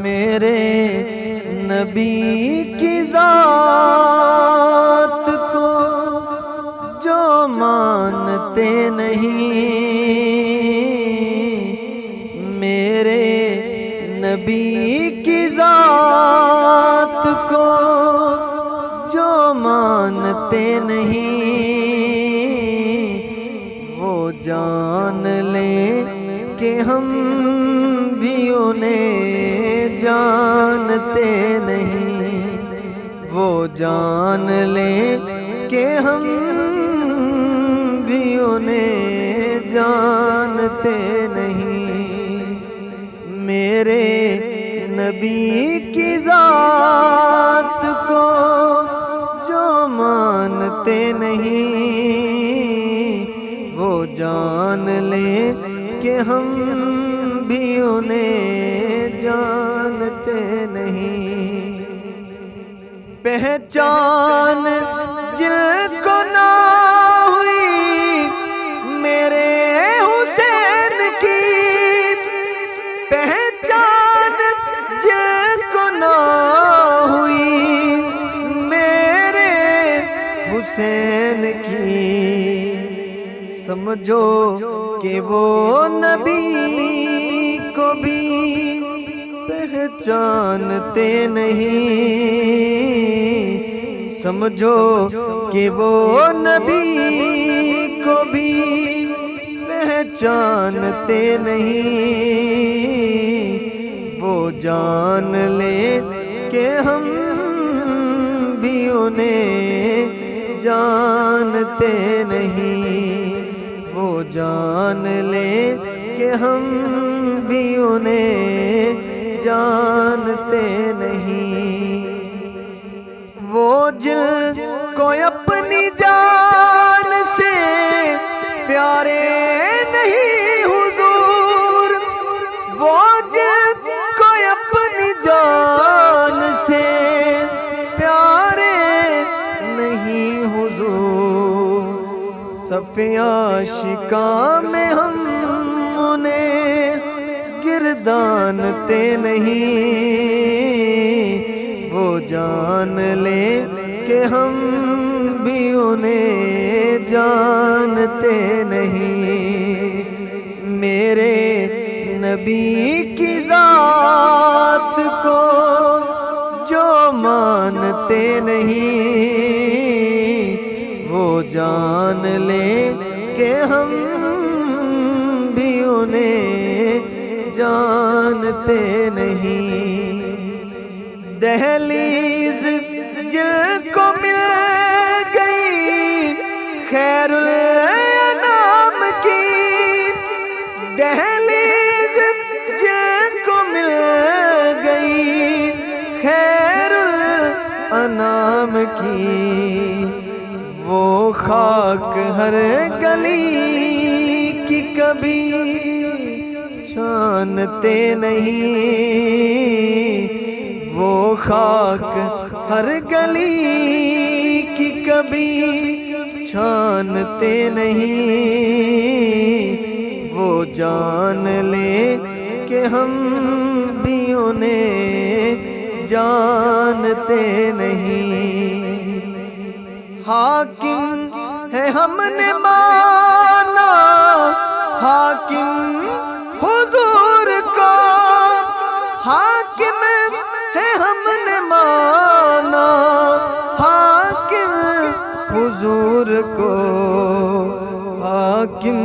میرے نبی کی ذات کو جو مانتے نہیں، میرے نبی کی ذات کو جو مانتے نہیں، وہ جان لیں کہ ہم بھی انہیں جانتے نہیں، وہ جان لیں کہ ہم بھی انہیں جانتے نہیں، میرے نبی کی ذات کو جو مانتے نہیں، وہ جان لیں کہ ہم بھی انہیں جانتے نہیں، پہچان جن کو نہ ہوئی میرے حسین کی، پہچان جن کو نہ ہوئی میرے حسین کی، سمجھو کہ وہ نبی کو بھی پہچانتے نہیں، سمجھو کہ وہ نبی کو بھی پہچانتے نہیں، وہ جان لے کہ ہم بھی انہیں جانتے نہیں، وہ جان لے کہ ہم بھی انہیں جانتے نہیں، وہ جن کو اپنی جان سے پیارے نہیں حضور، وہ جن کو اپنی جان سے پیارے نہیں حضور، صف عاشقاں میں ہم انہیں گردانتے نہیں، وہ جان لے کہ ہم بھی انہیں جانتے نہیں، میرے نبی کی ذات کو جو مانتے نہیں، وہ جان لے کہ ہم بھی انہیں جانتے نہیں، دہلیز جن کو مل گئی خیر الانام کی، دہلیز جن کو مل گئی خیر الانام کی، وہ خاک ہر گلی کی کبھی چھانتے نہیں، وہ خاک ہر گلی کی کبھی چھانتے نہیں، وہ جان لے کہ ہم بھی انہیں جانتے نہیں، حاکم ہے ہم نے مانا حاکم حضور کو، حاکم ہے ہم نے مانا حاکم حضور کو، حاکم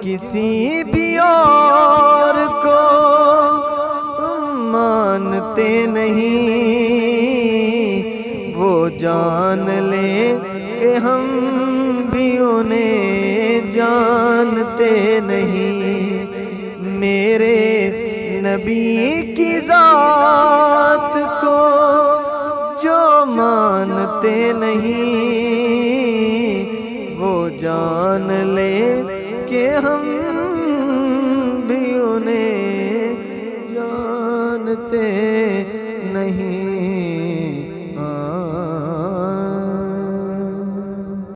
کسی بھی اور کو ہم مانتے نہیں، وہ جان لے کہ ہم بھی انہیں جانتے نہیں، میرے نبی کی ذات کو جو مانتے نہیں، وہ جان لے کہ ہم